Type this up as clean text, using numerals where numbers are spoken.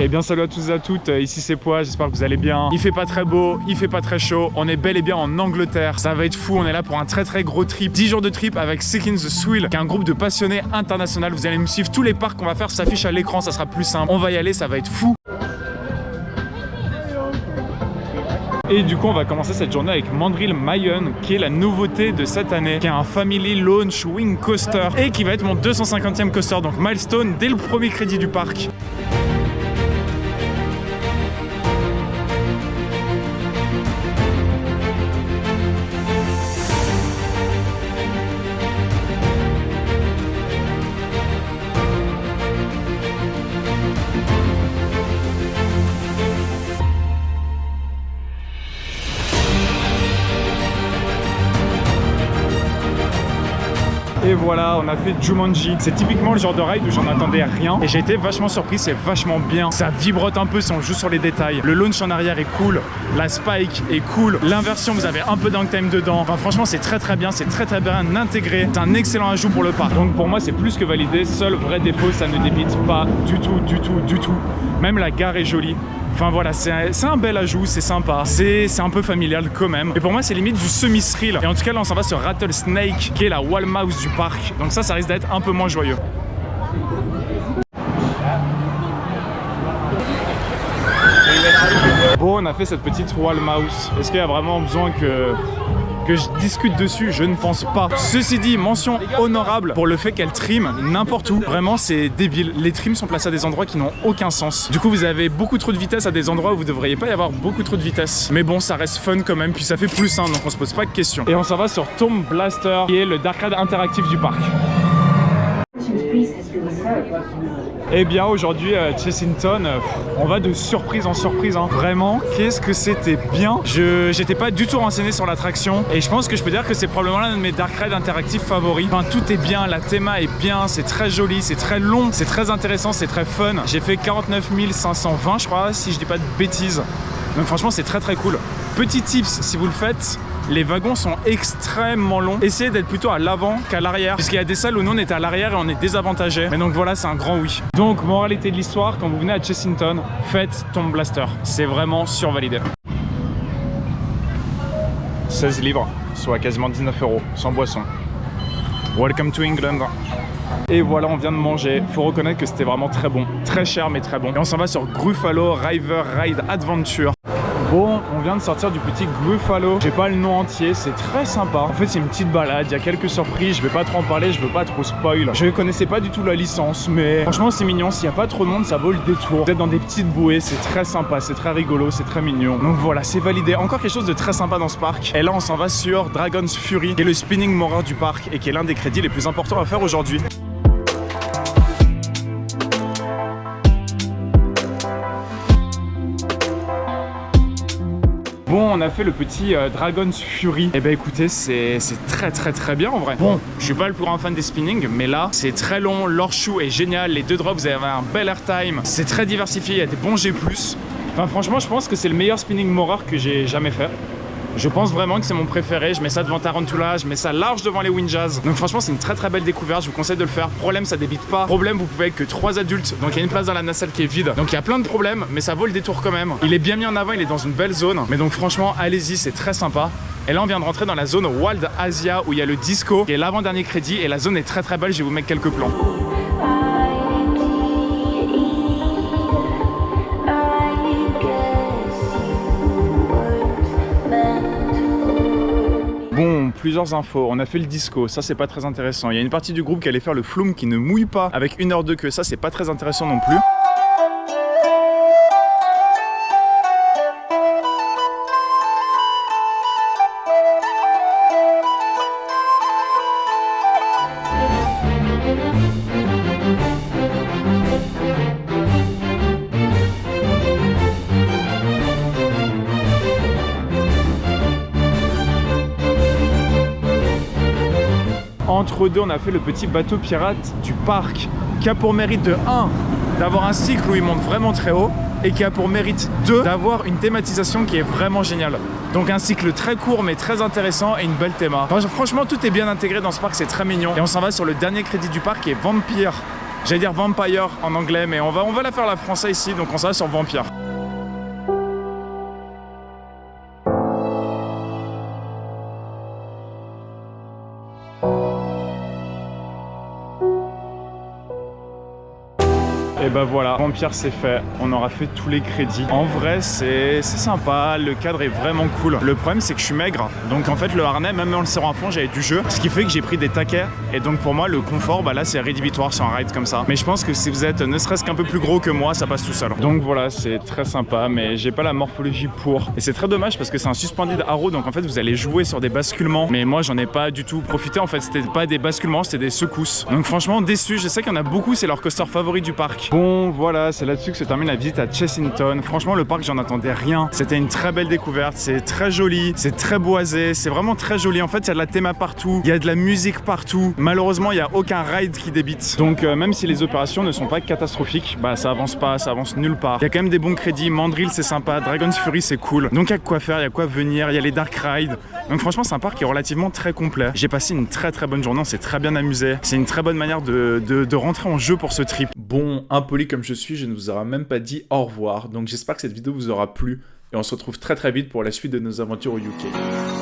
Eh bien salut à tous et à toutes, ici c'est Pois, j'espère que vous allez bien. Il fait pas très beau, il fait pas très chaud, on est bel et bien en Angleterre. Ça va être fou, on est là pour un très gros trip. 10 jours de trip avec Seeking the Thrill, qui est un groupe de passionnés international. Vous allez me suivre, tous les parcs qu'on va faire s'affichent à l'écran, ça sera plus simple. On va y aller, ça va être fou. Et du coup on va commencer cette journée avec Mandrill Mayon, qui est la nouveauté de cette année, qui est un Family Launch Wing Coaster et qui va être mon 250e coaster, donc milestone dès le premier crédit du parc. Et voilà, on a fait Jumanji. C'est typiquement le genre de ride où j'en attendais rien. Et j'ai été vachement surpris, c'est vachement bien. Ça vibrote un peu si on joue sur les détails. Le launch en arrière est cool. La spike est cool. L'inversion, vous avez un peu downtime dedans. Enfin, franchement, c'est très bien. C'est très bien intégré. C'est un excellent ajout pour le parc. Donc pour moi, c'est plus que validé. Seul vrai défaut, ça ne débite pas du tout. Même la gare est jolie. Enfin voilà, c'est un bel ajout, c'est sympa, c'est un peu familial quand même. Et pour moi, c'est limite du semi-thrill. Et en tout cas, là, on s'en va sur Rattlesnake, qui est la wall mouse du parc. Donc ça risque d'être un peu moins joyeux. Bon, on a fait cette petite wall mouse. Est-ce qu'il y a vraiment besoin que je discute dessus? Je ne pense pas. Ceci dit, mention honorable pour le fait qu'elle trim n'importe où. Vraiment, c'est débile. Les trims sont placés à des endroits qui n'ont aucun sens. Du coup, vous avez beaucoup trop de vitesse à des endroits où vous devriez pas y avoir beaucoup trop de vitesse. Mais bon, ça reste fun quand même. Puis ça fait plus, hein, donc on se pose pas de questions. Et on s'en va sur Tomb Blaster, qui est le dark ride interactif du parc. Eh bien aujourd'hui Chessington, on va de surprise en surprise, hein. Vraiment, qu'est-ce que c'était bien. J'étais pas du tout renseigné sur l'attraction et je pense que je peux dire que c'est probablement l'un de mes dark rides interactifs favoris. Enfin, tout est bien, la théma est bien, c'est très joli, c'est très long, c'est très intéressant, c'est très fun. J'ai fait 49 520 je crois, si je dis pas de bêtises. Donc franchement c'est très cool. Petit tips si vous le faites, les wagons sont extrêmement longs. Essayez d'être plutôt à l'avant qu'à l'arrière, puisqu'il y a des salles où nous on est à l'arrière et on est désavantagé. Mais donc voilà, c'est un grand oui. Donc moralité de l'histoire, quand vous venez à Chessington, faites Tomb Blaster. C'est vraiment survalidé. 16 livres, soit quasiment 19 €, sans boisson. Welcome to England. Et voilà, on vient de manger. Faut reconnaître que c'était vraiment très bon. Très cher, mais très bon. Et on s'en va sur Gruffalo River Ride Adventure. Bon, on vient de sortir du petit Gruffalo. J'ai pas le nom entier, c'est très sympa. En fait, c'est une petite balade, il y a quelques surprises. Je vais pas trop en parler, je veux pas trop spoil. Je connaissais pas du tout la licence, mais franchement, c'est mignon. S'il y a pas trop de monde, ça vaut le détour. Peut-être dans des petites bouées, c'est très sympa, c'est très rigolo, c'est très mignon. Donc voilà, c'est validé. Encore quelque chose de très sympa dans ce parc. Et là, on s'en va sur Dragon's Fury, qui est le spinning morer du parc et qui est l'un des crédits les plus importants à faire aujourd'hui. Bon, on a fait le petit Dragon's Fury. Et ben écoutez, c'est très bien en vrai. Bon, je suis pas le plus grand fan des spinning, mais là, c'est très long. L'horseshoe est génial. Les deux drops, vous avez un bel airtime. C'est très diversifié, il y a des bons G+. Enfin, franchement, je pense que c'est le meilleur spinning morer que j'ai jamais fait. Je pense vraiment que c'est mon préféré. Je mets ça devant Tarantula, je mets ça large devant les Windjazz. Donc franchement, c'est une très belle découverte. Je vous conseille de le faire. Problème, ça débite pas. Problème, vous pouvez avec que 3 adultes. Donc il y a une place dans la nacelle qui est vide. Donc il y a plein de problèmes, mais ça vaut le détour quand même. Il est bien mis en avant, il est dans une belle zone. Mais donc franchement, allez-y, c'est très sympa. Et là, on vient de rentrer dans la zone Wild Asia où il y a le disco, qui est l'avant-dernier crédit. Et la zone est très belle. Je vais vous mettre quelques plans. Bon, plusieurs infos. On a fait le disco, ça c'est pas très intéressant. Il y a une partie du groupe qui allait faire le flume qui ne mouille pas avec 1 heure de queue, ça c'est pas très intéressant non plus. Entre deux, on a fait le petit bateau pirate du parc qui a pour mérite de 1 d'avoir un cycle où il monte vraiment très haut et qui a pour mérite 2 d'avoir une thématisation qui est vraiment géniale. Donc un cycle très court mais très intéressant et une belle théma. Enfin, franchement, tout est bien intégré dans ce parc, c'est très mignon. Et on s'en va sur le dernier crédit du parc qui est Vampire J'allais dire Vampire en anglais, mais on va la faire la française ici, donc on sera sur Vampire. Et bah voilà, Vampire c'est fait, on aura fait tous les crédits. En vrai c'est sympa, le cadre est vraiment cool. Le problème c'est que je suis maigre, donc en fait le harnais, même en le serrant à fond, j'avais du jeu. Ce qui fait que j'ai pris des taquets, et donc pour moi le confort, bah là c'est rédhibitoire sur un ride comme ça. Mais je pense que si vous êtes ne serait-ce qu'un peu plus gros que moi, ça passe tout seul. Donc voilà, c'est très sympa, mais j'ai pas la morphologie pour. Et c'est très dommage parce que c'est un suspended arrow, donc en fait vous allez jouer sur des basculements. Mais moi j'en ai pas du tout profité, en fait c'était pas des basculements, c'était des secousses. Donc franchement déçu, je sais qu'il y en a beaucoup, c'est leur coaster favori du parc. Bon voilà, c'est là-dessus que se termine la visite à Chessington. Franchement le parc j'en attendais rien. C'était une très belle découverte, c'est très joli, c'est très boisé, c'est vraiment très joli. En fait il y a de la théma partout, il y a de la musique partout. Malheureusement il n'y a aucun ride qui débite. Donc même si les opérations ne sont pas catastrophiques, bah ça avance pas, ça avance nulle part. Il y a quand même des bons crédits, Mandrill c'est sympa, Dragon's Fury c'est cool. Donc il y a quoi faire, il y a quoi venir, il y a les dark rides. Donc franchement c'est un parc qui est relativement très complet. J'ai passé une très bonne journée, on s'est très bien amusé. C'est une très bonne manière de rentrer en jeu pour ce trip. Bon, impoli comme je suis, je ne vous aurai même pas dit au revoir. Donc j'espère que cette vidéo vous aura plu. Et on se retrouve très vite pour la suite de nos aventures au UK.